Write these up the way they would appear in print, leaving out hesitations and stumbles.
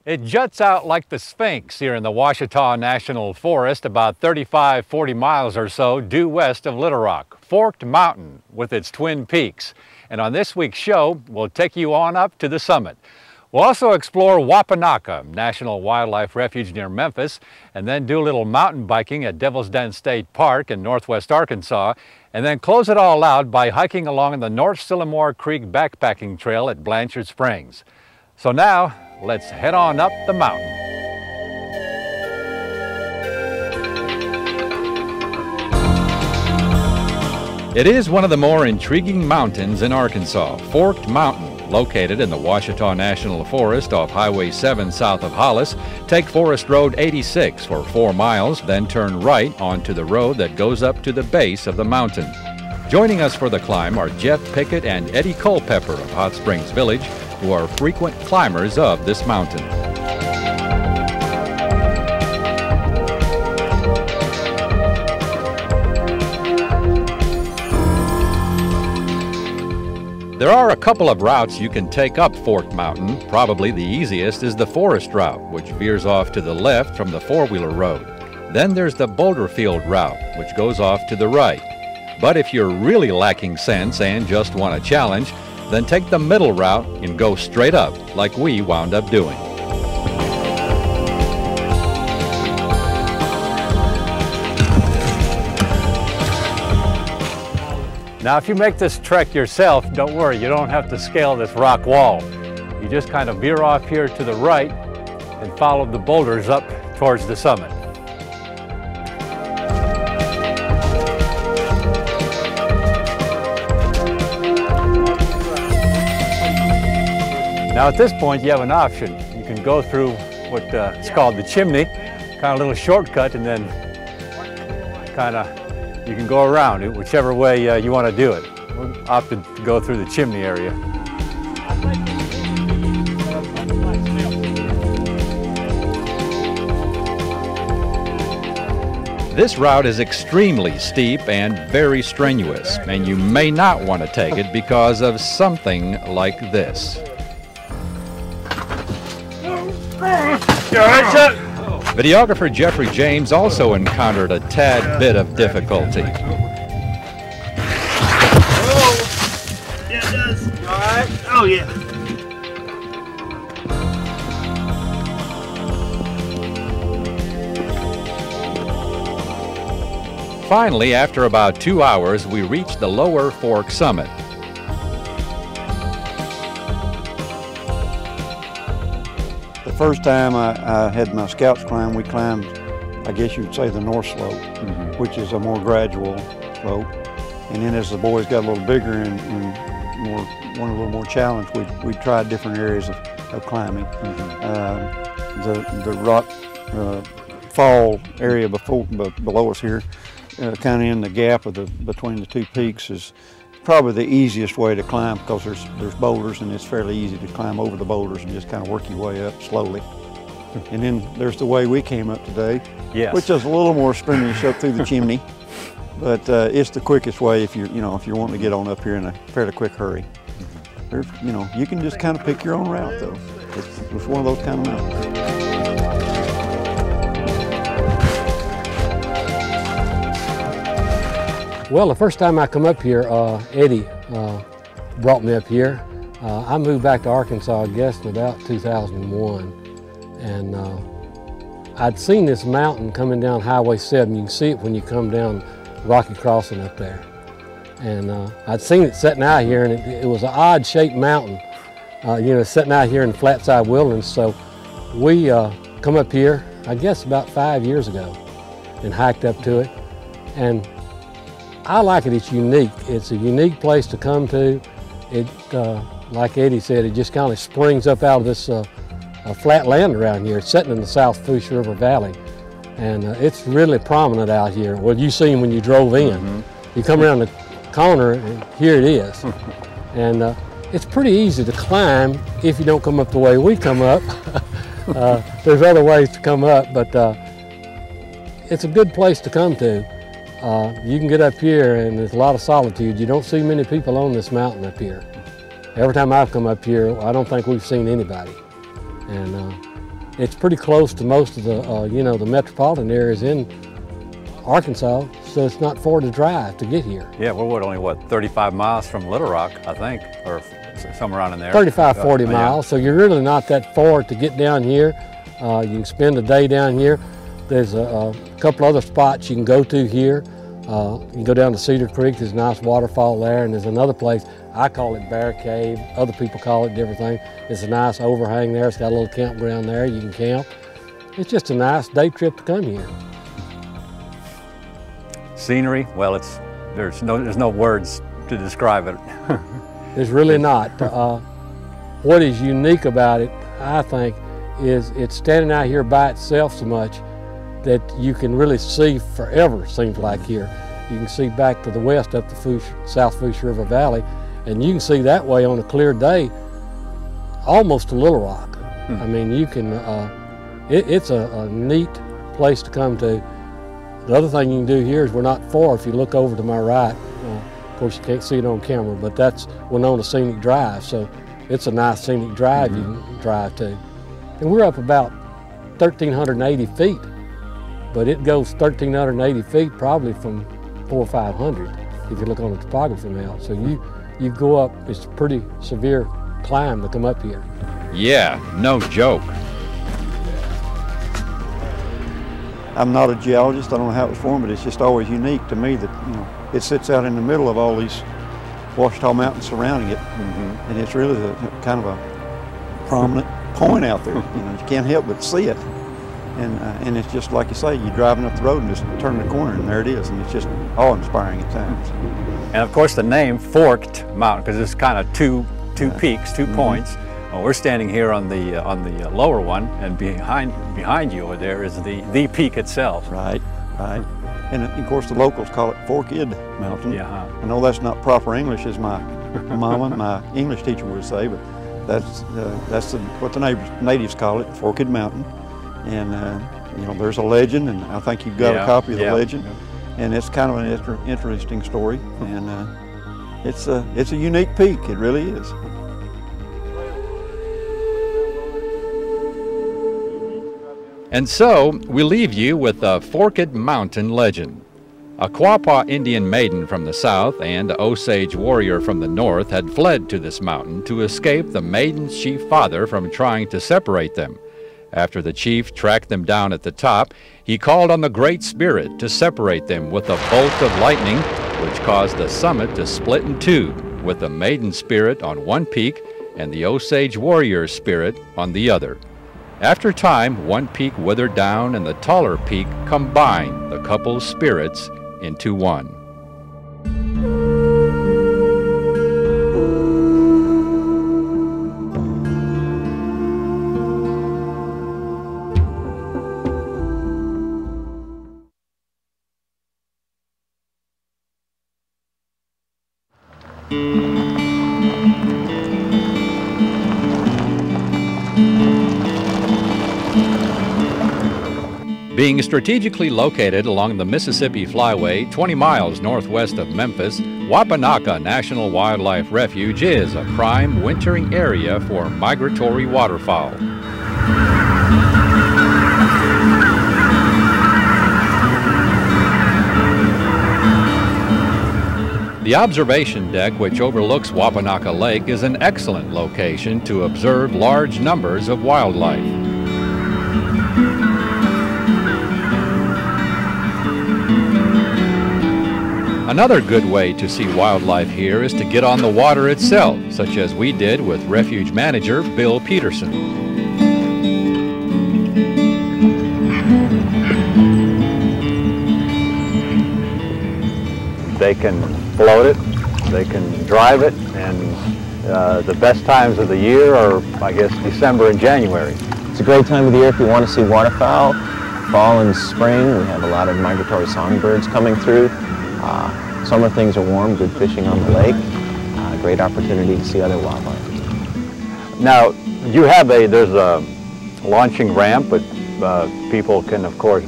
It juts out like the Sphinx here in the Ouachita National Forest, about 35-40 miles or so due west of Little Rock. Forked mountain with its twin peaks. And on this week's show, we'll take you on up to the summit. We'll also explore Wapanocca National Wildlife Refuge near Memphis, and then do a little mountain biking at Devil's Den State Park in northwest Arkansas, and then close it all out by hiking along the North Sylamore Creek backpacking trail at Blanchard Springs. So now, let's head on up the mountain. It is one of the more intriguing mountains in Arkansas, Forked Mountain. Located in the Ouachita National Forest off Highway 7 south of Hollis. Take Forest Road 86 for 4 miles, then turn right onto the road that goes up to the base of the mountain. Joining us for the climb are Jeff Pickett and Eddie Culpepper of Hot Springs Village, who are frequent climbers of this mountain. There are a couple of routes you can take up Forked Mountain. Probably the easiest is the forest route, which veers off to the left from the four-wheeler road. Then there's the boulder field route, which goes off to the right. But if you're really lacking sense and just want a challenge, then take the middle route and go straight up, like we wound up doing. Now, if you make this trek yourself, don't worry, you don't have to scale this rock wall. You just kind of veer off here to the right and follow the boulders up towards the summit. Now, at this point, you have an option. You can go through what's called the chimney, kind of a little shortcut, and then you can go around it, whichever way you want to do it. We opted to go through the chimney area. This route is extremely steep and very strenuous, and you may not want to take it because of something like this. Videographer Jeffrey James also encountered a tad bit of difficulty. Oh, yeah, it does. You all right? Oh, yeah. Finally, after about 2 hours, we reached the lower Fork summit. The first time I had my scouts climb, we climbed, I guess you would say, the north slope, which is a more gradual slope. And then as the boys got a little bigger and wanted a little more challenge, we tried different areas of climbing. The rock fall area below us here, kind of in the gap between the two peaks, is probably the easiest way to climb because there's boulders and it's fairly easy to climb over the boulders and just kind of work your way up slowly. And then there's the way we came up today, yes, which is a little more strenuous up through the chimney, but it's the quickest way if you're wanting to get on up here in a fairly quick hurry. You can just kind of pick your own route though. It's one of those kind of mountains. Well, the first time I come up here, Eddie brought me up here. I moved back to Arkansas, I guess, in about 2001. And I'd seen this mountain coming down Highway 7. You can see it when you come down Rocky Crossing up there. And I'd seen it setting out here, and it was an odd-shaped mountain, setting out here in the flat-side wilderness. So we come up here, I guess about 5 years ago, and hiked up to it. And I like it. It's unique. It's a unique place to come to. It, like Eddie said, it just kind of springs up out of this flat land around here. It's sitting in the South Foose River Valley, and it's really prominent out here. Well, you seen when you drove in. You come around the corner, and here it is. And it's pretty easy to climb if you don't come up the way we come up. There's other ways to come up, but it's a good place to come to. You can get up here and there's a lot of solitude. You don't see many people on this mountain up here. Every time I've come up here, I don't think we've seen anybody. And it's pretty close to most of the, you know, the metropolitan areas in Arkansas, so it's not far to drive to get here. Yeah, we're only, what, 35 miles from Little Rock, I think, or somewhere around in there. 35, 40 yeah. miles, so you're really not that far to get down here. You can spend a day down here. There's a couple other spots you can go to here. You can go down to Cedar Creek, there's a nice waterfall there, and there's another place, I call it Bear Cave, other people call it different things. It's a nice overhang there, it's got a little campground there, you can camp. It's just a nice day trip to come here. Scenery, well, there's no words to describe it. There's really not. What is unique about it, I think, is it's standing out here by itself so much that you can really see forever, seems like here. You can see back to the west up the South Fuchs River Valley, and you can see that way on a clear day almost to Little Rock. I mean, you can, it's a neat place to come to. The other thing you can do here is we're not far. If you look over to my right, of course you can't see it on camera, but that's Winona Scenic Drive, so it's a nice scenic drive you can drive to. And we're up about 1,380 feet, but it goes 1,380 feet probably from 400 or 500 if you look on the topography map. So you go up, it's a pretty severe climb to come up here. Yeah, no joke. I'm not a geologist, I don't know how it was formed, but it's just always unique to me that, you know, it sits out in the middle of all these Ouachita Mountains surrounding it, and it's really kind of a prominent point out there. You know, you can't help but see it, and it's just like you say, you're driving up the road and just turn the corner, and there it is, and it's just awe-inspiring at times. And of course the name Forked Mountain, because it's kind of two peaks, 2 points. Well, we're standing here on the lower one, and behind you over there is the peak itself. Right, right. And of course the locals call it Forked Mountain. Yeah. I know that's not proper English, as my mama, my English teacher would say, but that's what the natives call it, Forked Mountain. And you know, there's a legend, and I think you've got a copy of the legend. And it's kind of an interesting story, and it's a unique peak. It really is. And so, we leave you with a Forked Mountain legend. A Quapaw Indian maiden from the south and an Osage warrior from the north had fled to this mountain to escape the maiden's chief father from trying to separate them. After the chief tracked them down at the top, he called on the Great Spirit to separate them with a bolt of lightning, which caused the summit to split in two, with the maiden spirit on one peak and the Osage warrior's spirit on the other. After time, one peak withered down and the taller peak combined the couple's spirits into one. Being strategically located along the Mississippi Flyway 20 miles northwest of Memphis, Wapanocca National Wildlife Refuge is a prime wintering area for migratory waterfowl. The observation deck, which overlooks Wapanocca Lake, is an excellent location to observe large numbers of wildlife. Another good way to see wildlife here is to get on the water itself, such as we did with Refuge manager Bill Peterson. They can float it, they can drive it, and the best times of the year are, I guess, December and January. It's a great time of the year if you want to see waterfowl. Fall and spring, we have a lot of migratory songbirds coming through. Summer things are warm, good fishing on the lake. Great opportunity to see other wildlife. Now, you have there's a launching ramp, but people can, of course,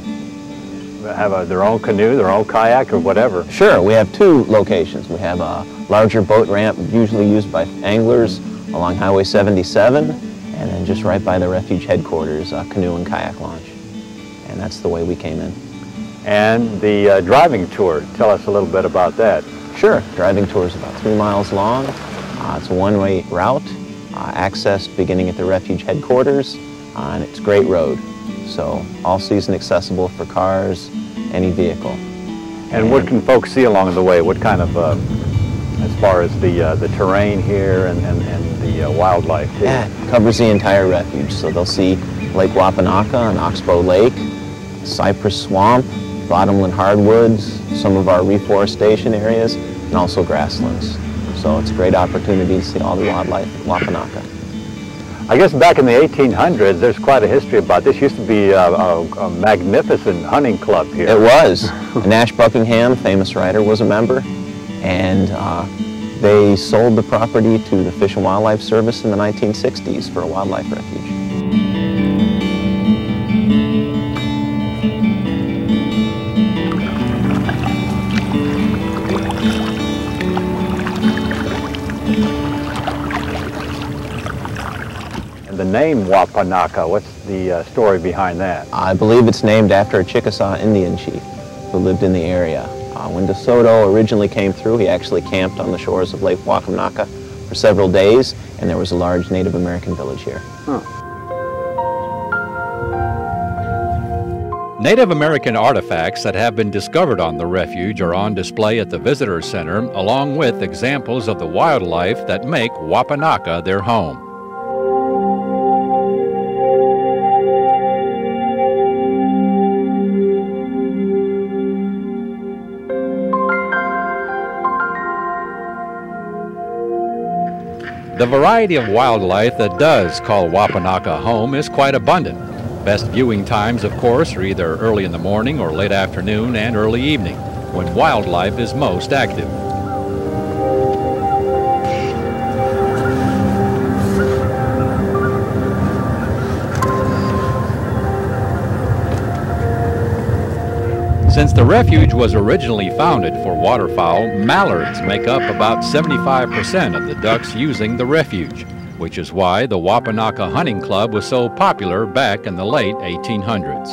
have their own canoe, their own kayak, or whatever. Sure, we have two locations. We have a larger boat ramp, usually used by anglers along Highway 77, and then just right by the Refuge headquarters, a canoe and kayak launch. And that's the way we came in. And the driving tour, tell us a little bit about that. Sure. Driving tour is about 3 miles long. It's a one-way route, accessed beginning at the Refuge headquarters, and it's a great road. So all season accessible for cars, any vehicle. And what can folks see along the way? What kind of, as far as the terrain here and the wildlife too? Yeah, it covers the entire refuge. So they'll see Lake Wapanocca and Oxbow Lake, cypress swamp, bottomland hardwoods, some of our reforestation areas, and also grasslands. So it's a great opportunity to see all the wildlife at Wapanocca. I guess back in the 1800s, there's quite a history about this. Used to be a magnificent hunting club here. It was. Nash Buckingham, famous writer, was a member, and they sold the property to the Fish and Wildlife Service in the 1960s for a wildlife refuge. The name Wapanocca, what's the story behind that? I believe it's named after a Chickasaw Indian chief who lived in the area. When DeSoto originally came through, he actually camped on the shores of Lake Wapanocca for several days, and there was a large Native American village here. Huh. Native American artifacts that have been discovered on the refuge are on display at the Visitor Center, along with examples of the wildlife that make Wapanocca their home. The variety of wildlife that does call Wapanocca home is quite abundant. Best viewing times, of course, are either early in the morning or late afternoon and early evening, when wildlife is most active. Since the refuge was originally founded for waterfowl, mallards make up about 75% of the ducks using the refuge, which is why the Wapanocca Hunting Club was so popular back in the late 1800s.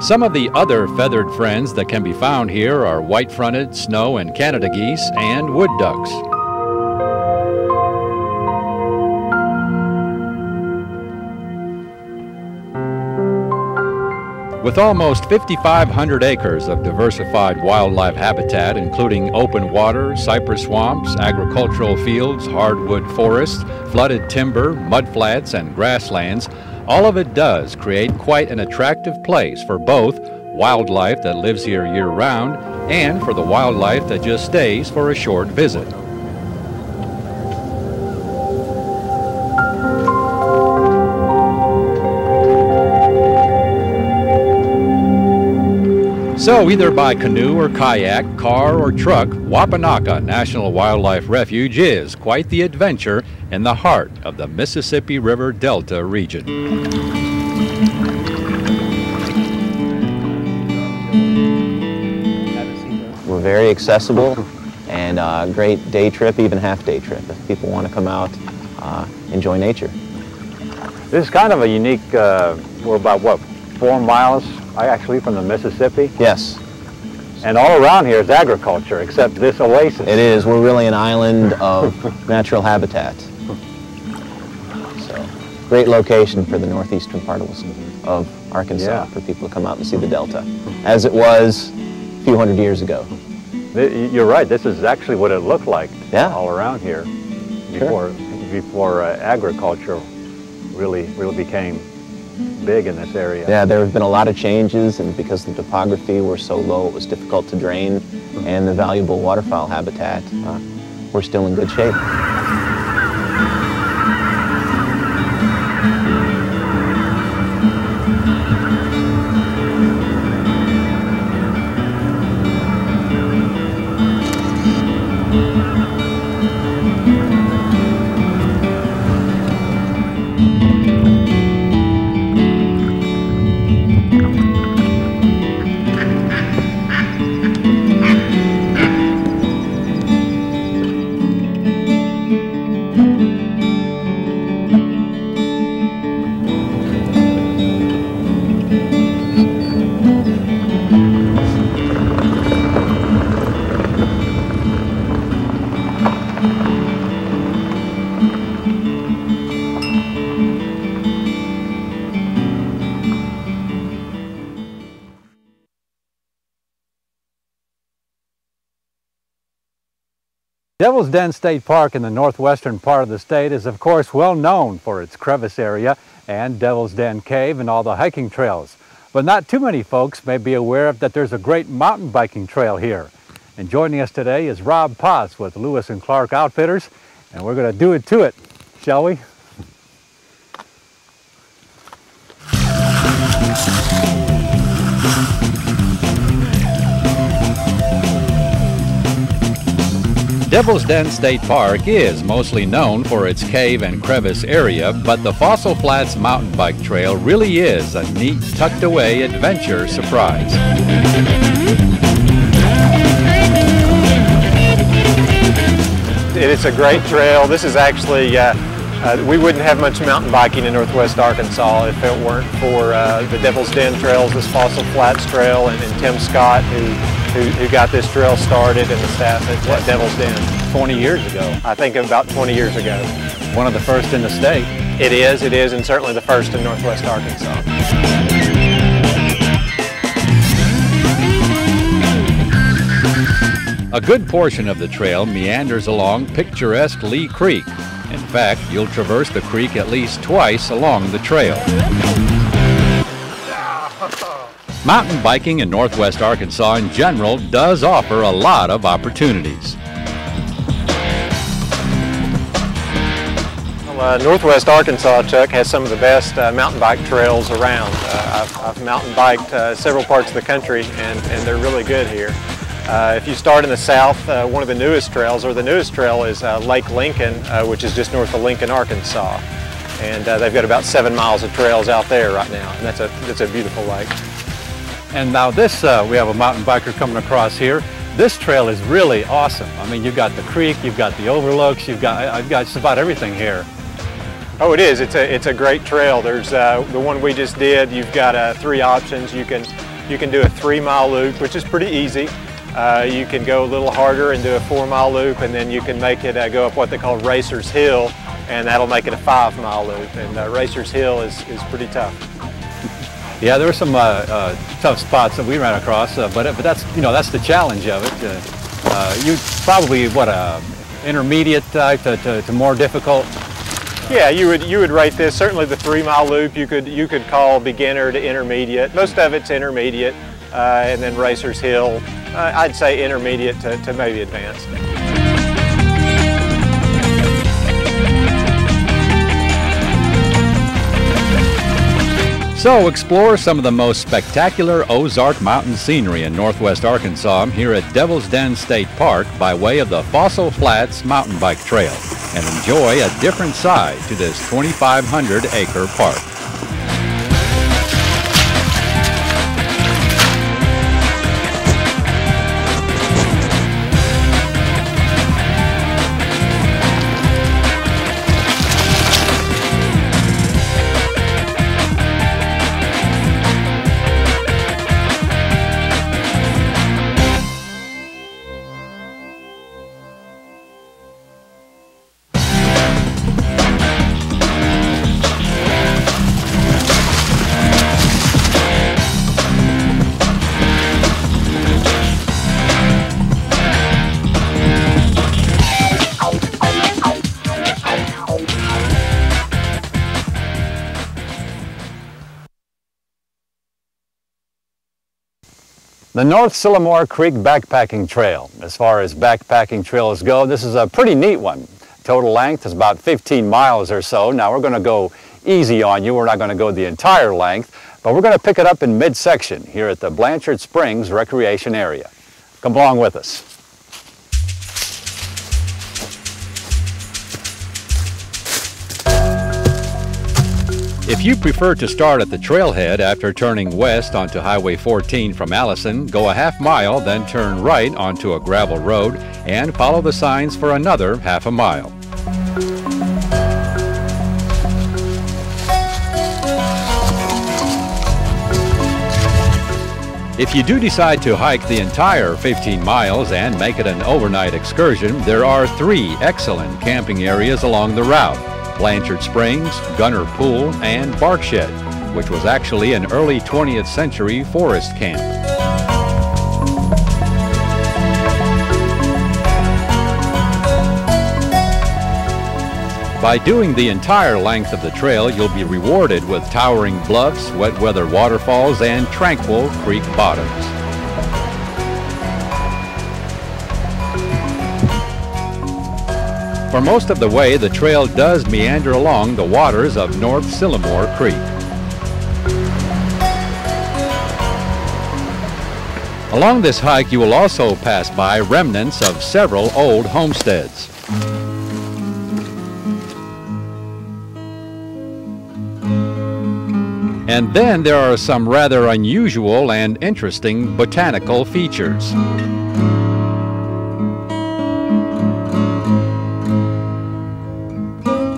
Some of the other feathered friends that can be found here are white-fronted, snow and Canada geese, and wood ducks. With almost 5,500 acres of diversified wildlife habitat, including open water, cypress swamps, agricultural fields, hardwood forests, flooded timber, mudflats, and grasslands, all of it does create quite an attractive place for both wildlife that lives here year-round and for the wildlife that just stays for a short visit. So either by canoe or kayak, car or truck, Wapanocca National Wildlife Refuge is quite the adventure in the heart of the Mississippi River Delta region. We're very accessible and a great day trip, even half-day trip, if people want to come out, enjoy nature. This is kind of a unique, we're about, what, 4 miles actually from the Mississippi? Yes. And all around here is agriculture, except this oasis. It is. We're really an island of natural habitat. So, great location for the northeastern part of Arkansas for people to come out and see the Delta, as it was a few hundred years ago. You're right. This is actually what it looked like all around here before agriculture really became big in this area. Yeah, there have been a lot of changes, and because the topography were so low, it was difficult to drain, and the valuable waterfowl habitat, we're still in good shape. Devil's Den State Park in the northwestern part of the state is of course well known for its crevice area and Devil's Den Cave and all the hiking trails. But not too many folks may be aware that there's a great mountain biking trail here. And joining us today is Rob Potts with Lewis and Clark Outfitters, and we're going to do it to it, shall we? Devil's Den State Park is mostly known for its cave and crevice area, but the Fossil Flats Mountain Bike Trail really is a neat, tucked-away adventure surprise. It's a great trail. This is actually, we wouldn't have much mountain biking in northwest Arkansas if it weren't for the Devil's Den trails, this Fossil Flats Trail, and Tim Scott, who got this trail started, and the staff at Devil's Den. 20 years ago. I think about 20 years ago. One of the first in the state. It is, and certainly the first in northwest Arkansas. A good portion of the trail meanders along picturesque Lee Creek. In fact, you'll traverse the creek at least twice along the trail. Mountain biking in northwest Arkansas in general does offer a lot of opportunities. Northwest Arkansas, Chuck, has some of the best mountain bike trails around. I've mountain biked several parts of the country, and they're really good here. If you start in the south, one of the newest trails, or the newest trail, is Lake Lincoln, which is just north of Lincoln, Arkansas. And they've got about 7 miles of trails out there right now, and that's a beautiful lake. And now this, we have a mountain biker coming across here. This trail is really awesome. I mean, you've got the creek, you've got the overlooks, I've got just about everything here. Oh, it is. It's a great trail. There's the one we just did. You've got 3 options. You can do a 3-mile loop, which is pretty easy. You can go a little harder and do a 4-mile loop, and then you can make it go up what they call Racer's Hill, and that'll make it a 5-mile loop. And Racer's Hill is pretty tough. Yeah, there were some tough spots that we ran across, but that's that's the challenge of it. You probably intermediate to more difficult. Yeah, you would rate this, certainly the 3-mile loop you could call beginner to intermediate. Most of it's intermediate, and then Racer's Hill, I'd say intermediate to maybe advanced. So explore some of the most spectacular Ozark mountain scenery in northwest Arkansas here at Devil's Den State Park by way of the Fossil Flats Mountain Bike Trail, and enjoy a different side to this 2,500-acre park. The North Sylamore Creek Backpacking Trail. As far as backpacking trails go, this is a pretty neat one. Total length is about 15 miles or so. Now we're going to go easy on you. We're not going to go the entire length, but we're going to pick it up in midsection here at the Blanchard Springs Recreation Area. Come along with us. If you prefer to start at the trailhead after turning west onto Highway 14 from Allison, go a half mile, then turn right onto a gravel road and follow the signs for another half a mile. If you do decide to hike the entire 15 miles and make it an overnight excursion, there are 3 excellent camping areas along the route: Blanchard Springs, Gunner Pool, and Barkshed, which was actually an early 20th century forest camp. By doing the entire length of the trail, you'll be rewarded with towering bluffs, wet weather waterfalls, and tranquil creek bottoms. For most of the way, the trail does meander along the waters of North Sylamore Creek. Along this hike, you will also pass by remnants of several old homesteads. And then there are some rather unusual and interesting botanical features.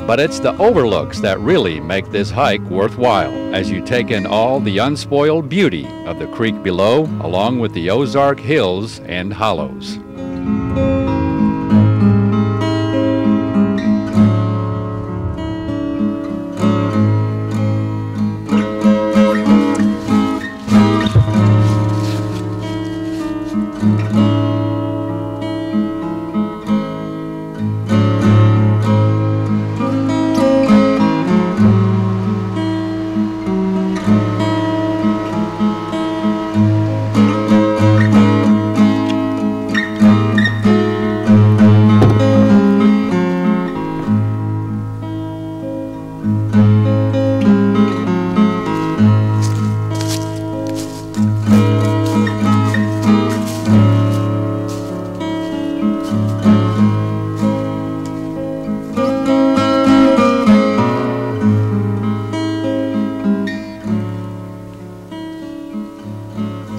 But it's the overlooks that really make this hike worthwhile as you take in all the unspoiled beauty of the creek below, along with the Ozark Hills and hollows.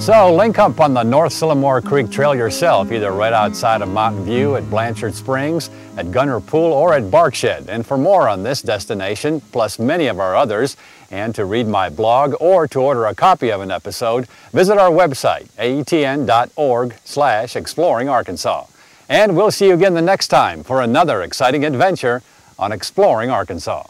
So link up on the North Sylamore Creek Trail yourself, either right outside of Mountain View, at Blanchard Springs, at Gunner Pool, or at Barkshed. And for more on this destination, plus many of our others, and to read my blog or to order a copy of an episode, visit our website, aetn.org/exploringarkansas. And we'll see you again the next time for another exciting adventure on Exploring Arkansas.